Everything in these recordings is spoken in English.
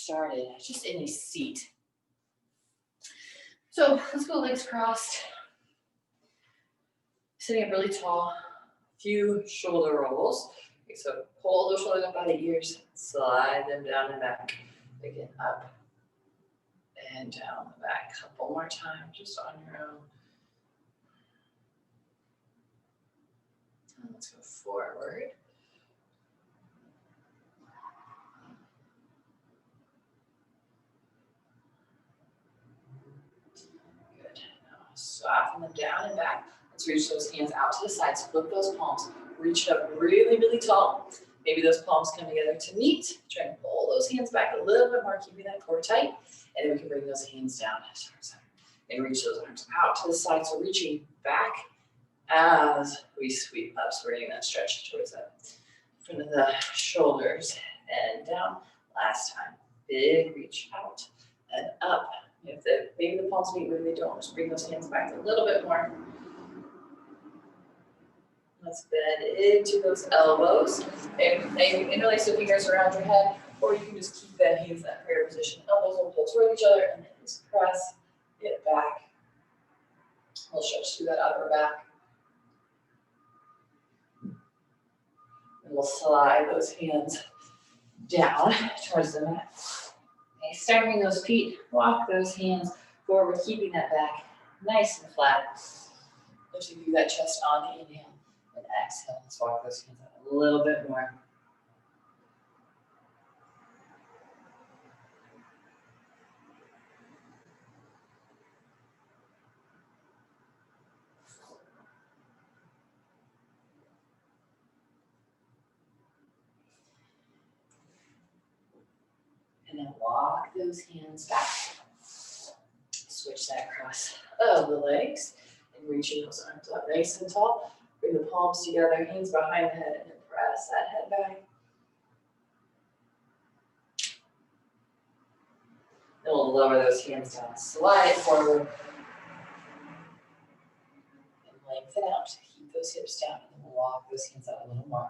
started just in a seat. So let's go legs crossed. Sitting up really tall. Few shoulder rolls. Okay, so pull those shoulders up by the ears, slide them down and back. Again, up and down the back. A couple more times, just on your own. And let's go forward. Good. Now soften them down and back. Let's reach those hands out to the sides. Flip those palms. Reach up really, really tall. Maybe those palms come together to meet. Try and pull those hands back a little bit more, keeping that core tight. And then we can bring those hands down and reach those arms out to the side. So reaching back as we sweep up. So we're getting that stretch towards the front of the shoulders and down. Last time. Big reach out and up. If maybe the palms meet, maybe they don't. Just bring those hands back a little bit more. Let's bend into those elbows. And you can interlace the fingers around your head, or you can just keep the hands in that prayer position. Elbows will pull toward each other, and then just press, get back. We'll stretch through that upper back. And we'll slide those hands down towards the mat. Okay, staggering those feet, walk those hands forward, keeping that back nice and flat. Lifting through that chest on the inhale. And exhale, let's walk those hands out a little bit more. And then walk those hands back. Switch that across of the legs and reaching those arms up nice and tall. Bring the palms together, hands behind the head, and then press that head back. Then we'll lower those hands down, slide forward, and lengthen out. Keep those hips down, and then we'll walk those hands out a little more.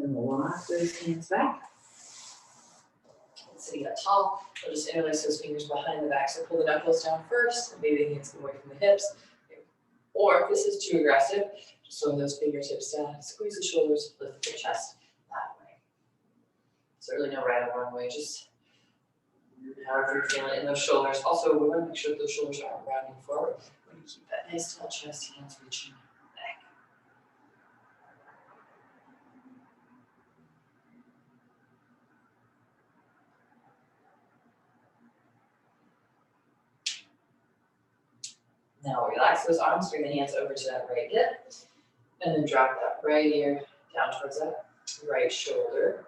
And we'll walk those hands back. Sitting up tall, we'll just interlace those fingers behind the back. So pull the knuckles down first, and maybe the hands come away from the hips. Or if this is too aggressive, just throw those fingertips down, squeeze the shoulders, lift the chest that way. So really no right or wrong way, just however you're feeling in those shoulders. Also, we want to make sure that those shoulders aren't rounding forward. We want to keep that nice tall chest, hands reaching back. Now relax those arms, bring the hands over to that right hip, and then drop that right ear down towards that right shoulder.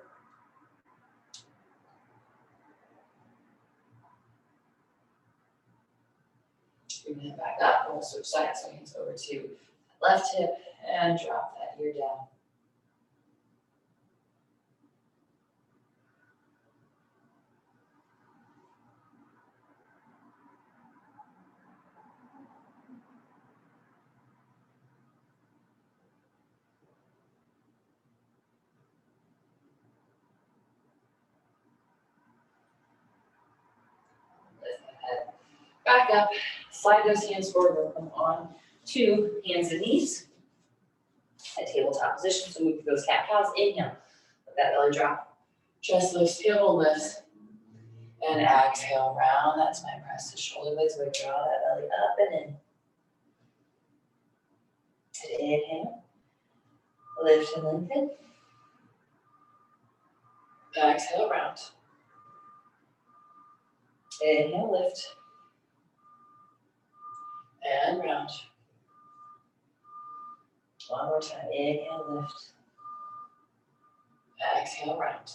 Bring that back up, and we'll switch sides, so hands over to that left hip, and drop that ear down. Back up, slide those hands forward, work them on to hands and knees at tabletop position. So move those cat-cows, inhale, let that belly drop, chest lifts, tailbone lifts, and exhale, round that spine, press the shoulder blades away, draw that belly up and in. And inhale, lift and lengthen, exhale, round. Inhale, lift. And round. One more time. Inhale, lift. Exhale, round.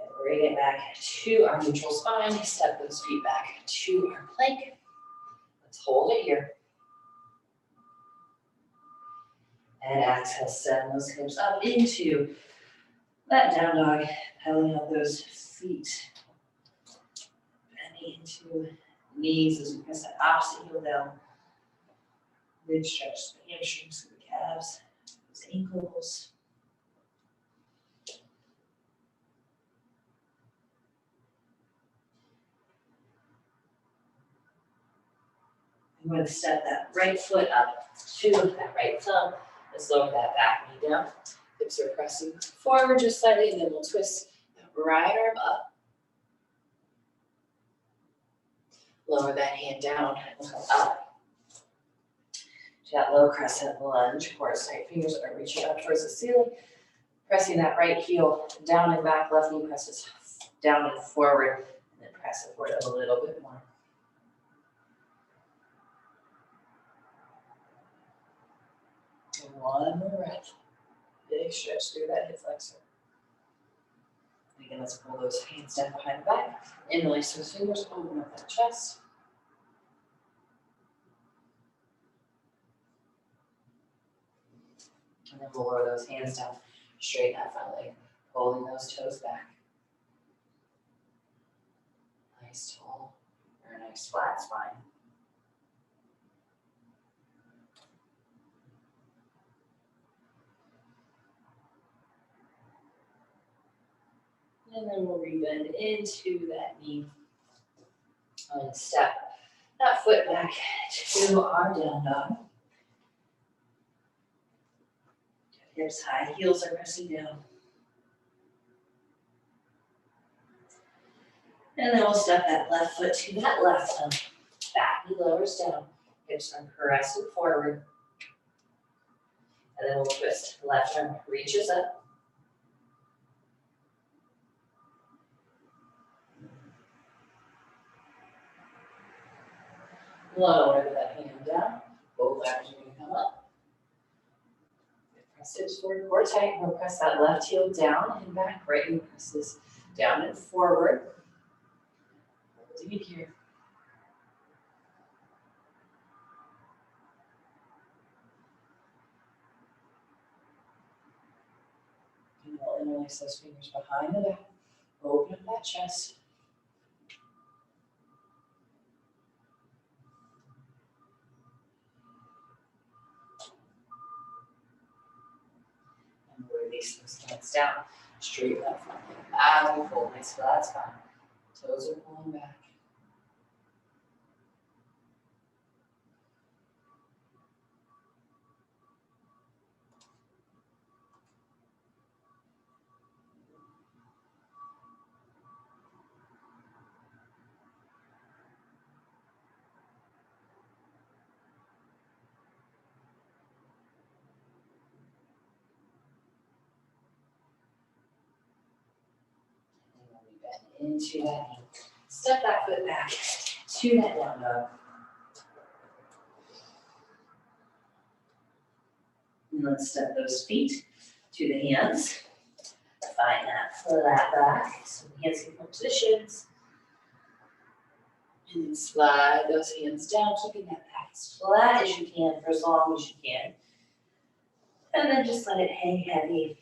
And bring it back to our neutral spine. Step those feet back to our plank. Let's hold it here. And exhale, send those hips up into That down dog, pedaling out those feet. Bending into knees as we press that opposite heel down. Mid stretch the hamstrings through the calves, those ankles. I'm going to step that right foot up to that right thumb. Let's lower that back knee down. Hips are pressing forward just slightly, and then we'll twist that right arm up. Lower that hand down and come up. To that low crescent lunge. Horse tight fingers are reaching up towards the ceiling. Pressing that right heel down and back. Left knee presses down and forward. And then press it forward a little bit more. And one more breath. Big stretch through that hip flexor. And again, let's pull those hands down behind the back. Interlace those fingers, open up that chest. And then we'll lower those hands down, straighten that front leg, holding those toes back. Nice tall, or a nice flat spine. And then we'll rebend into that knee. And step that foot back to our down dog. Hips high, heels are pressing down. And then we'll step that left foot to that left thumb. Back knee lowers down. Hips are pressing forward. And then we'll twist. Left arm reaches up. Lower that hand down. Both arms are going to come up. Press hips forward, core tight. We'll press that left heel down and back. Right knee presses down and forward. Holding it here. And we'll interlace those fingers behind the back. Open up that chest. And release those hands down. Straighten that front leg as we fold. Nice flat spine. Toes are pulling back. Into that knee. Step that foot back to that down dog. And let's step those feet to the hands. Find that flat back. So the hands can come to the shins. And then slide those hands down, keeping that back as flat as you can for as long as you can. And then just let it hang heavy.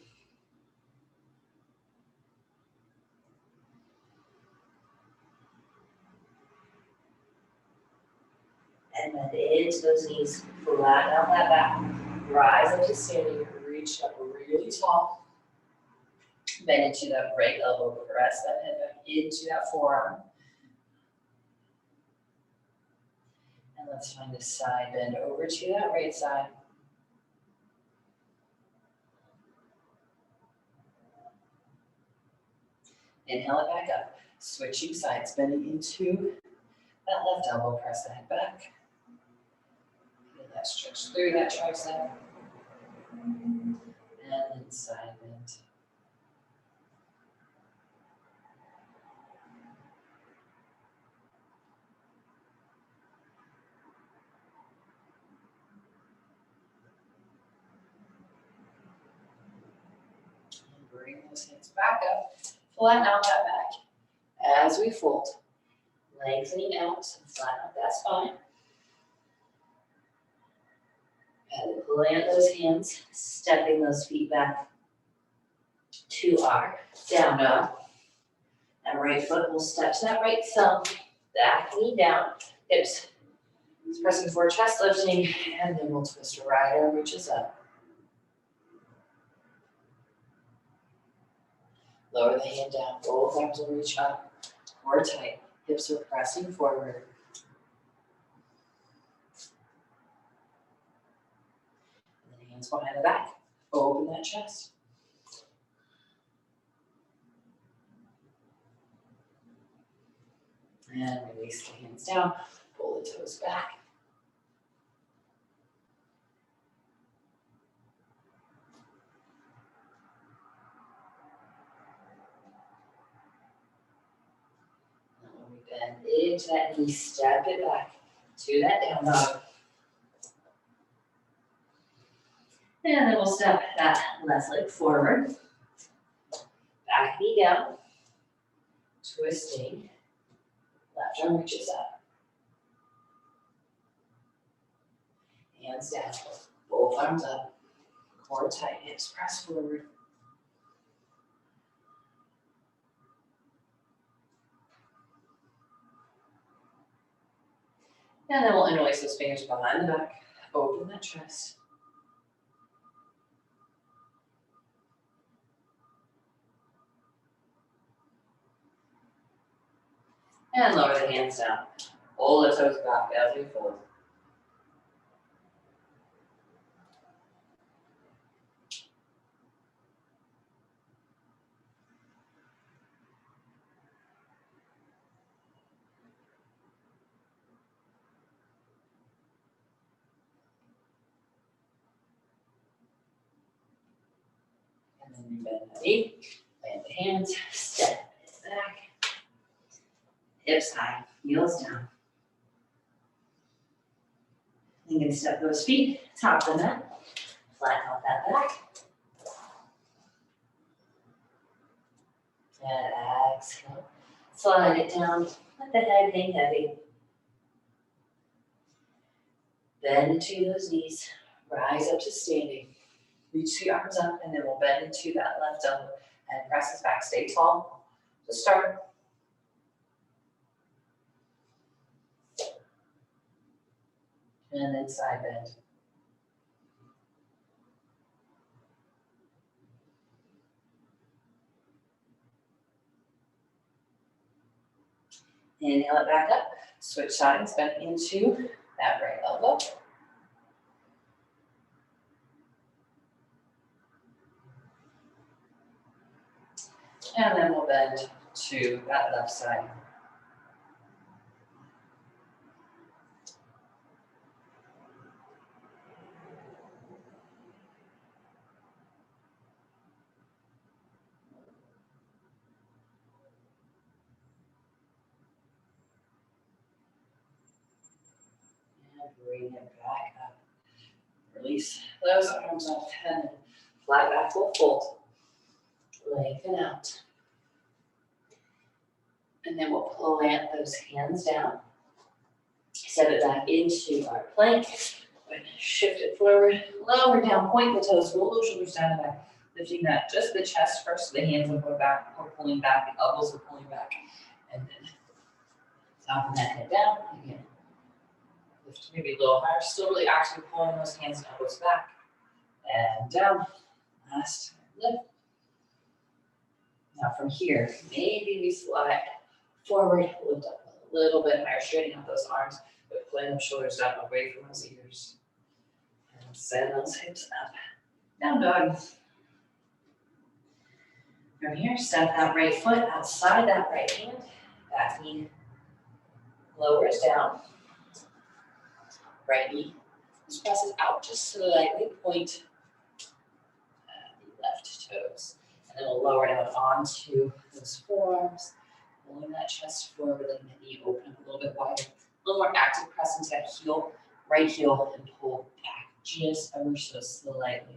And then into those knees, flatten out that back. Rise up to standing, reach up really tall. Bend into that right elbow, press that head back into that forearm. And let's find a side bend over to that right side. Inhale it back up. Switching sides, bending into that left elbow, press the head back. Feel that stretch through that tricep. And then side bend. And bring those hands back up. Flatten out that back as we fold. Lengthening out and flatten out that spine. And plant those hands, stepping those feet back. to our down dog. That right foot will step to that right thumb, back knee down, hips pressing forward, chest lifting, and then we'll twist right arm reaches up. Lower the hand down, both arms will reach up, core tight, hips are pressing forward. And then hands behind the back, open that chest. And release the hands down, pull the toes back. And when we bend into that knee, step it back to that down dog. And then we'll step that left leg forward, back knee down, twisting, left arm reaches up. Hands down, both arms up, core tight, hips press forward. And then we'll interlace those fingers behind the back, open that chest. And lower the hands down, pull the toes back as we fold. And then you bend the knee, plant the hands, step it back. Hips high, heels down. You can step those feet, top the mat, flatten out that back. And exhale, slide it down, let the head hang heavy. Bend into those knees, rise up to standing. Reach the arms up, and then we'll bend into that left elbow and press us back. Stay tall to start. And then side bend. Inhale it back up, switch sides, bend into that right elbow. And then we'll bend to that left side. And bring it back up. Release those arms up and flat back will fold. Lengthen out. And then we'll plant those hands down. Step it back into our plank. Shift it forward, lower down, point the toes, roll those shoulders down and back. Lifting that, just the chest first, the hands will go back, or pulling back, the elbows are pulling back. And then soften that head down again. Lift maybe a little higher, still really actively pulling those hands and elbows back. And down, last lift. Now from here, maybe we slide forward, lift up a little bit higher, straightening out those arms, but pulling those shoulders down away from those ears. And send those hips up. Down dog. From here, step that right foot outside that right hand. Back knee lowers down. Right knee just presses out just slightly. Point the left toes. And then we'll lower down onto those forearms. Pulling that chest forward, letting the knee open up a little bit wider. A little more active press into that heel, right heel, and pull back just ever so slightly.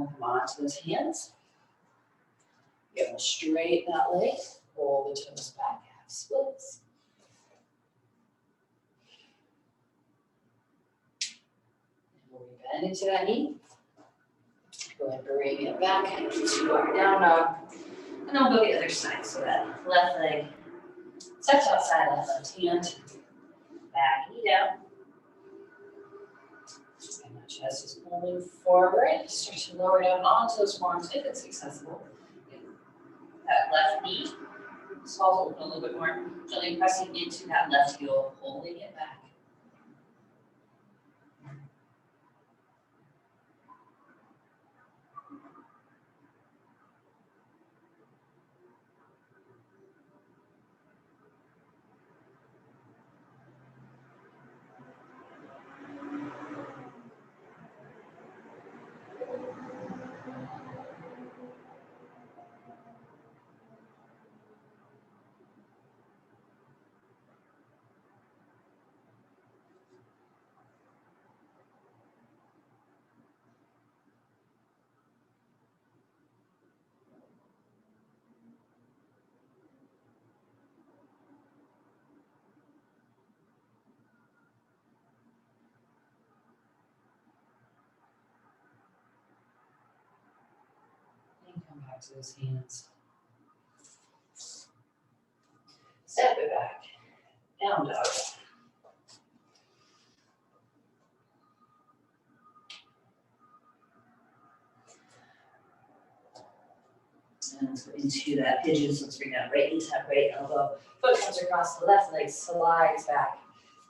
We'll come onto those hands. Get them straight that leg. Pull the toes back, half splits. And we'll bend into that knee. Go ahead and bring it back to our down dog. And then we'll go the other side. So that left leg steps outside, left hand. Back knee down. And that chest is moving forward. Start to lower down onto those forearms if it's accessible. That left knee. Swallow open a little bit more. Gently pressing into that left heel, holding it back. And come back to those hands. Step it back. Down dog. And let's go into that pigeon. So let's bring that right knee, tap right elbow. Foot comes across the left leg, slides back.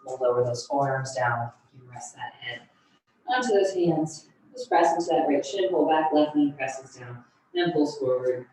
We'll lower those forearms down. You rest that head onto those hands. Just press into that right shin, pull back, left knee presses down. Then pulls forward.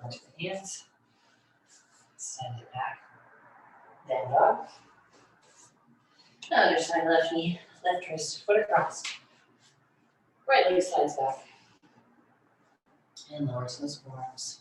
Onto the hands. Send it back. Down dog. Other side, left knee, left wrist, foot across. Right leg slides back. And lower to those forearms.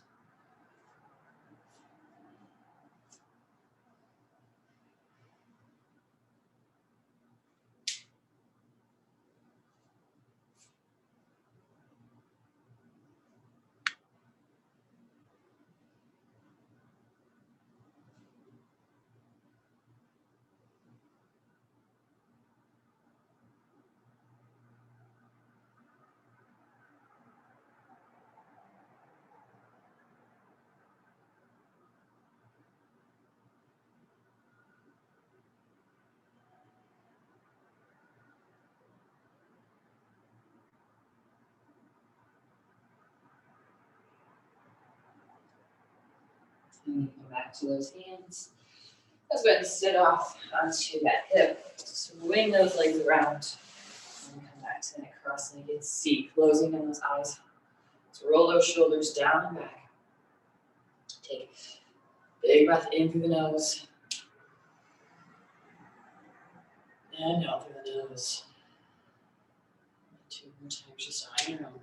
And come back to those hands. Let's go ahead and sit off onto that hip. Swing those legs around. And come back to that cross-legged seat. Closing in those eyes. So roll those shoulders down and back. Take a big breath in through the nose. And out through the nose. 2 more times just on your own.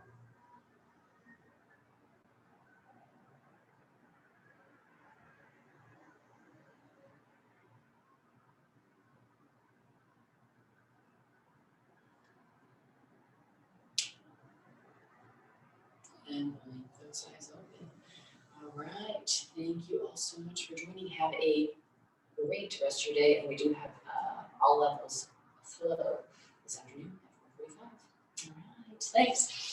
And blink those eyes open. All right. Thank you all so much for joining. Have a great rest of your day. And we do have all levels of flow this afternoon at 4:45. All right. Thanks.